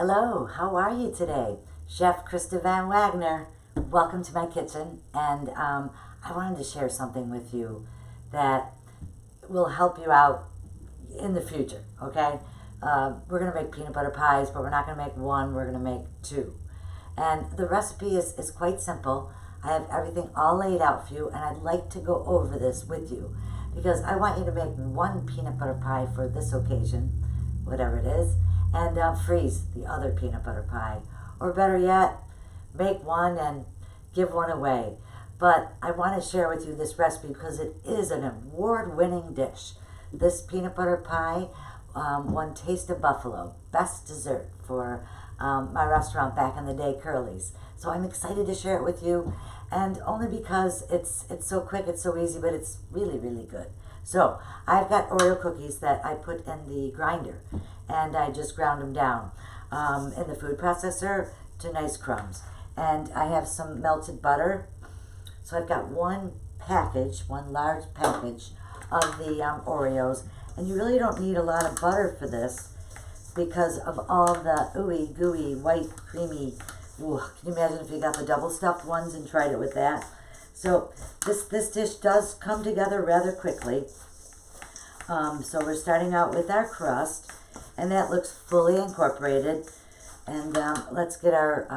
Hello, how are you today? Chef Krista Van Wagner. Welcome to my kitchen, and I wanted to share something with you that will help you out in the future, okay? We're going to make peanut butter pies, but we're not going to make one, we're going to make two. And the recipe is quite simple. I have everything all laid out for you, and I'd like to go over this with you because I want you to make one peanut butter pie for this occasion, whatever it is, and freeze the other peanut butter pie. Or better yet, make one and give one away. But I want to share with you this recipe because it is an award-winning dish. This peanut butter pie won Taste of Buffalo, best dessert for my restaurant back in the day, Curly's. So I'm excited to share it with you, and only because it's so quick, it's so easy, but it's really, really good. So I've got Oreo cookies that I put in the grinder, and I just ground them down in the food processor to nice crumbs. And I have some melted butter. So I've got one large package of the Oreos. And you really don't need a lot of butter for this because of all the ooey gooey, white, creamy. Ooh, can you imagine if you got the double stuffed ones and tried it with that? So this dish does come together rather quickly. So we're starting out with our crust, and that looks fully incorporated. And let's get our,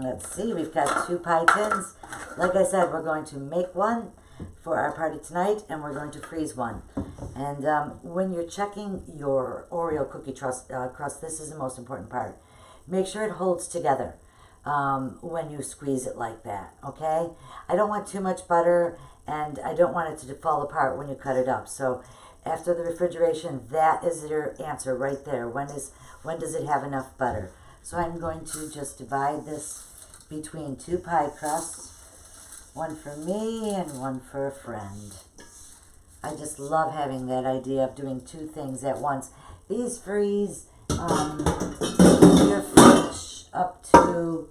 let's see, we've got 2 pie tins. Like I said, we're going to make one for our party tonight, and we're going to freeze one. And when you're checking your Oreo cookie crust, this is the most important part. Make sure it holds together when you squeeze it like that, okay? I don't want too much butter, and I don't want it to fall apart when you cut it up. So after the refrigeration, that is your answer right there. When does it have enough butter? So I'm going to just divide this between 2 pie crusts, one for me and one for a friend. I just love having that idea of doing 2 things at once. These freeze your fridge up to,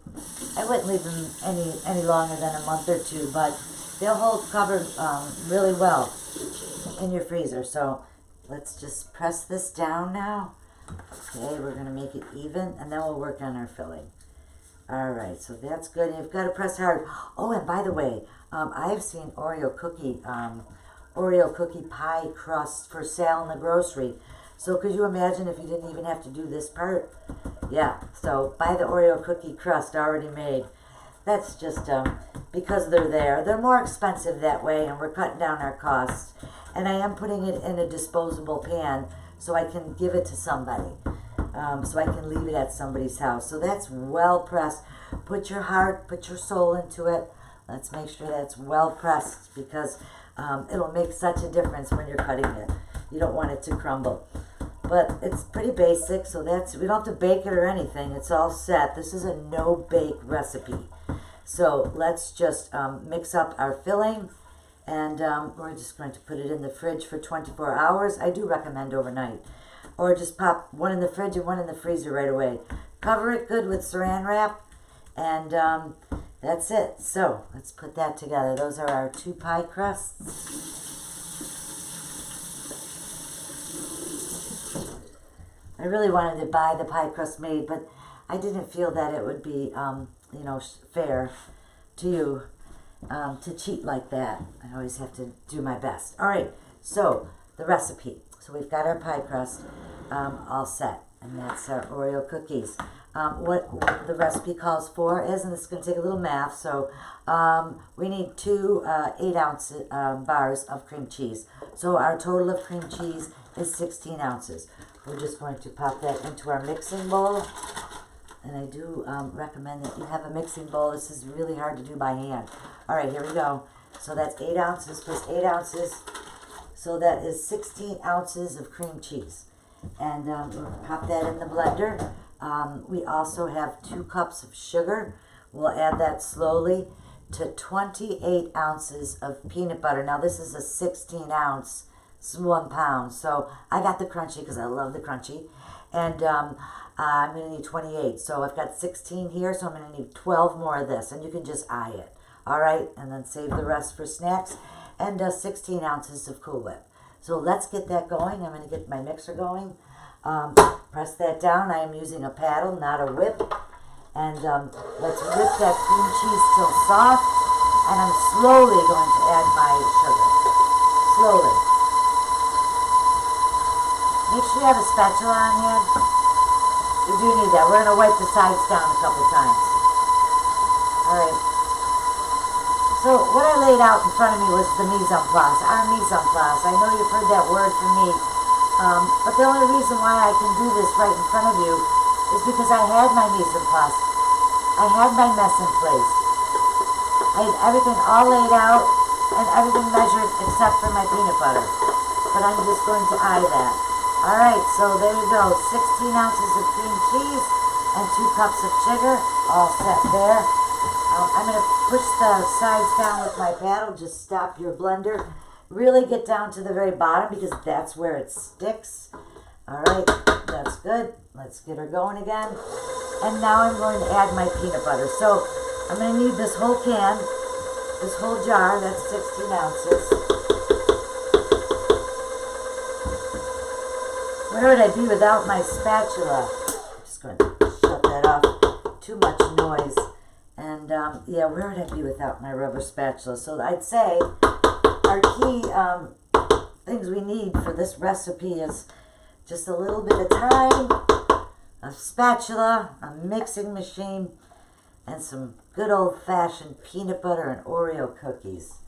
I wouldn't leave them any longer than a month or 2, but they'll hold covered really well in your freezer. So let's just press this down now. Okay, we're going to make it even, and then we'll work on our filling. All right, so that's good. And you've got to press hard. Oh, and by the way, I've seen Oreo cookie pie crust for sale in the grocery. So could you imagine if you didn't even have to do this part? Yeah, so buy the Oreo cookie crust already made. That's just because they're there. They're more expensive that way, and we're cutting down our costs. And I am putting it in a disposable pan so I can give it to somebody. So I can leave it at somebody's house. So that's well pressed. Put your heart, put your soul into it. Let's make sure that's well pressed because it'll make such a difference when you're cutting it. You don't want it to crumble. But it's pretty basic, so we don't have to bake it or anything. It's all set. This is a no-bake recipe. So let's just mix up our filling, and we're just going to put it in the fridge for 24 hours. I do recommend overnight. Or just pop one in the fridge and one in the freezer right away. Cover it good with saran wrap, and that's it. So let's put that together. Those are our 2 pie crusts. I really wanted to buy the pie crust made, but I didn't feel that it would be, fair to you to cheat like that. I always have to do my best. All right, so the recipe. So we've got our pie crust all set, and that's our Oreo cookies. What the recipe calls for is, and this is going to take a little math, so we need 2 8-ounce bars of cream cheese. So our total of cream cheese is 16 ounces. We're just going to pop that into our mixing bowl. And I do recommend that you have a mixing bowl. This is really hard to do by hand. All right, here we go. So that's 8 ounces plus 8 ounces. So that is 16 ounces of cream cheese. And we'll pop that in the blender. We also have 2 cups of sugar. We'll add that slowly to 28 ounces of peanut butter. Now this is a 16 ounce. It's 1 pound. So I got the crunchy because I love the crunchy. And I'm going to need 28. So I've got 16 here, so I'm going to need 12 more of this. And you can just eye it. All right? And then save the rest for snacks. And 16 ounces of Cool Whip. So let's get that going. I'm going to get my mixer going. Press that down. I am using a paddle, not a whip. And let's whip that cream cheese till soft. And I'm slowly going to add my sugar. Slowly. Make sure you have a spatula on hand. You do need that. We're going to wipe the sides down a couple times. Alright. So what I laid out in front of me was the mise en place. Our mise en place. I know you've heard that word from me. But the only reason why I can do this right in front of you is because I had my mise en place. I had my mess in place. I had everything all laid out and everything measured except for my peanut butter. But I'm just going to eye that. Alright, so there you go. 16 ounces of cream cheese and 2 cups of sugar. All set there. I'm going to push the sides down with my paddle. Just stop your blender. Really get down to the very bottom because that's where it sticks. Alright, that's good. Let's get her going again. And now I'm going to add my peanut butter. So I'm going to need this whole can, this whole jar. That's 16 ounces. Where would I be without my spatula? I'm just going to shut that off. Too much noise. And yeah, where would I be without my rubber spatula? So I'd say our key things we need for this recipe is just a little bit of time, a spatula, a mixing machine, and some good old-fashioned peanut butter and Oreo cookies.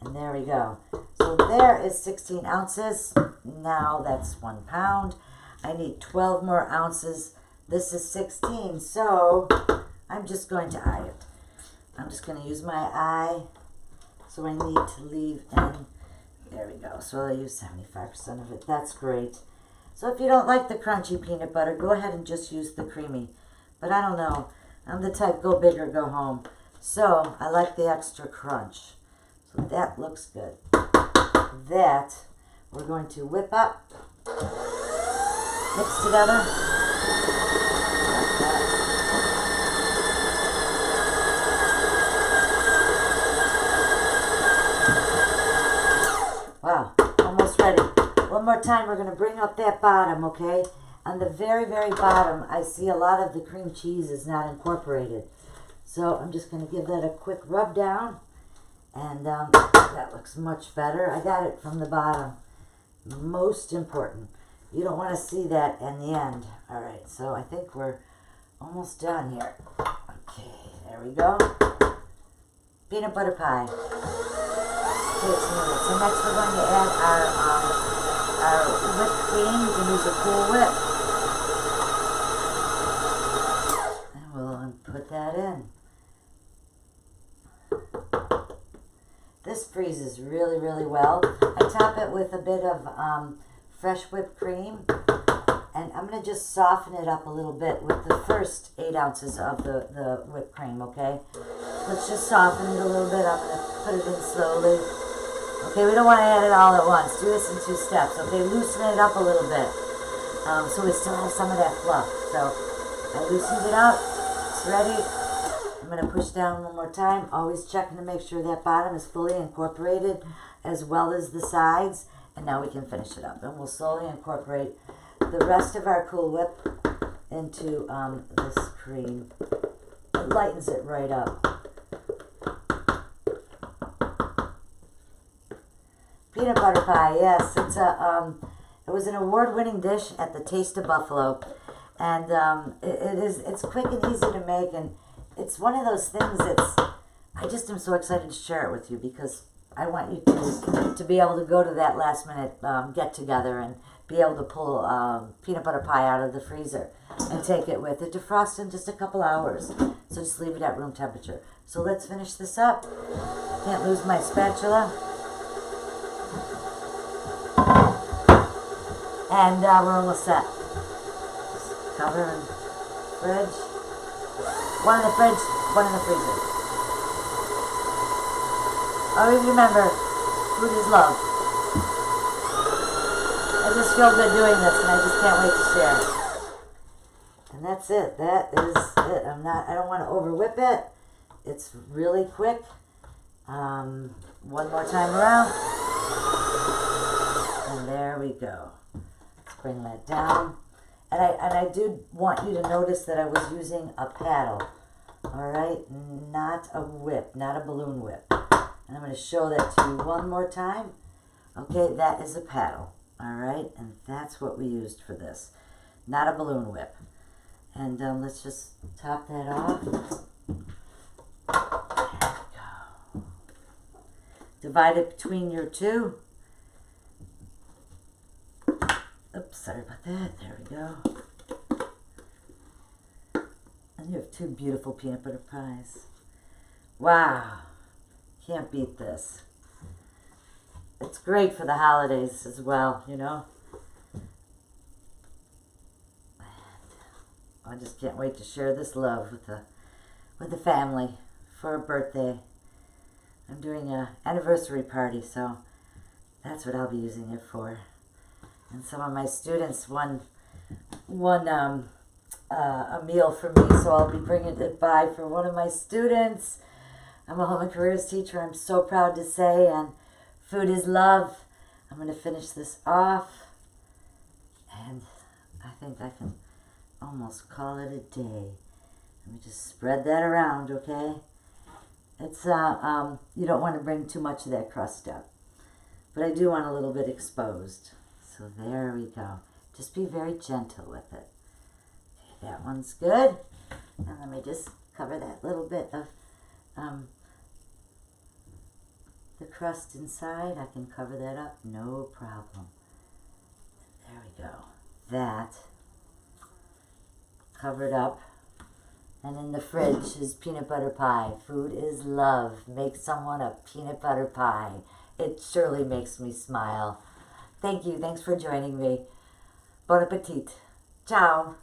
And there we go. So there is 16 ounces. Now that's 1 pound. I need 12 more ounces. This is 16, so I'm just going to eye it. I'm just going to use my eye. So I need to leave in, there we go. So I'll use 75% of it. That's great. So if you don't like the crunchy peanut butter, go ahead and just use the creamy. But I don't know. I'm the type go big or go home. So I like the extra crunch. So that looks good. That we're going to whip up, mix together. Like that. Wow, almost ready. One more time, we're going to bring up that bottom, okay? On the very, very bottom, I see a lot of the cream cheese is not incorporated. So I'm just going to give that a quick rub down. And that looks much better. I got it from the bottom. Most important. You don't want to see that in the end. All right, so I think we're almost done here. Okay, there we go. Peanut butter pie. Okay, so next we're going to add our whipped cream. You can use a Cool Whip. And we'll put that in. This freezes really, really well. I top it with a bit of fresh whipped cream. And I'm going to just soften it up a little bit with the first 8 ounces of the whipped cream, okay? Let's just soften it a little bit. I'm going to put it in slowly. Okay, we don't want to add it all at once. Do this in 2 steps. Okay, loosen it up a little bit. So we still have some of that fluff. So I loosened it up. It's ready. I'm going to push down one more time. Always checking to make sure that bottom is fully incorporated as well as the sides. And now we can finish it up. And we'll slowly incorporate the rest of our Cool Whip into this cream. It lightens it right up. Peanut butter pie, yes. It's it was an award-winning dish at the Taste of Buffalo. And it's quick and easy to make, and it's one of those things I just am so excited to share it with you because I want you to be able to go to that last minute get-together and be able to pull peanut butter pie out of the freezer and take it with it to frost in just a couple hours. So just leave it at room temperature. So let's finish this up. Can't lose my spatula. And we're almost set. Just cover and fridge. One in the fridge, one in the freezer. Always remember, food is love. I just feel good doing this, and I just can't wait to share. And that's it. That is it. I don't want to over whip it. It's really quick. One more time around. And there we go. bring that down. And I did want you to notice that I was using a paddle. All right, not a whip, not a balloon whip. And I'm going to show that to you one more time. Okay, that is a paddle. All right, and that's what we used for this. Not a balloon whip. And let's just top that off. There we go. Divide it between your two. Oops, sorry about that. There we go. And you have two beautiful peanut butter pies. Wow. Can't beat this. It's great for the holidays as well, you know. I just can't wait to share this love with the family for a birthday. I'm doing an anniversary party, so that's what I'll be using it for. And some of my students won a meal for me, so I'll be bringing it by for one of my students. I'm a home and careers teacher, I'm so proud to say, and food is love. I'm going to finish this off, and I think I can almost call it a day. Let me just spread that around, okay? It's you don't want to bring too much of that crust up, but I do want a little bit exposed. So there we go. Just be very gentle with it. Okay, that one's good. And let me just cover that little bit of the crust inside. I can cover that up, no problem. There we go. That covered up. And in the fridge is peanut butter pie. Food is love. Make someone a peanut butter pie. It surely makes me smile. Thank you. Thanks for joining me. Bon appetit. Ciao.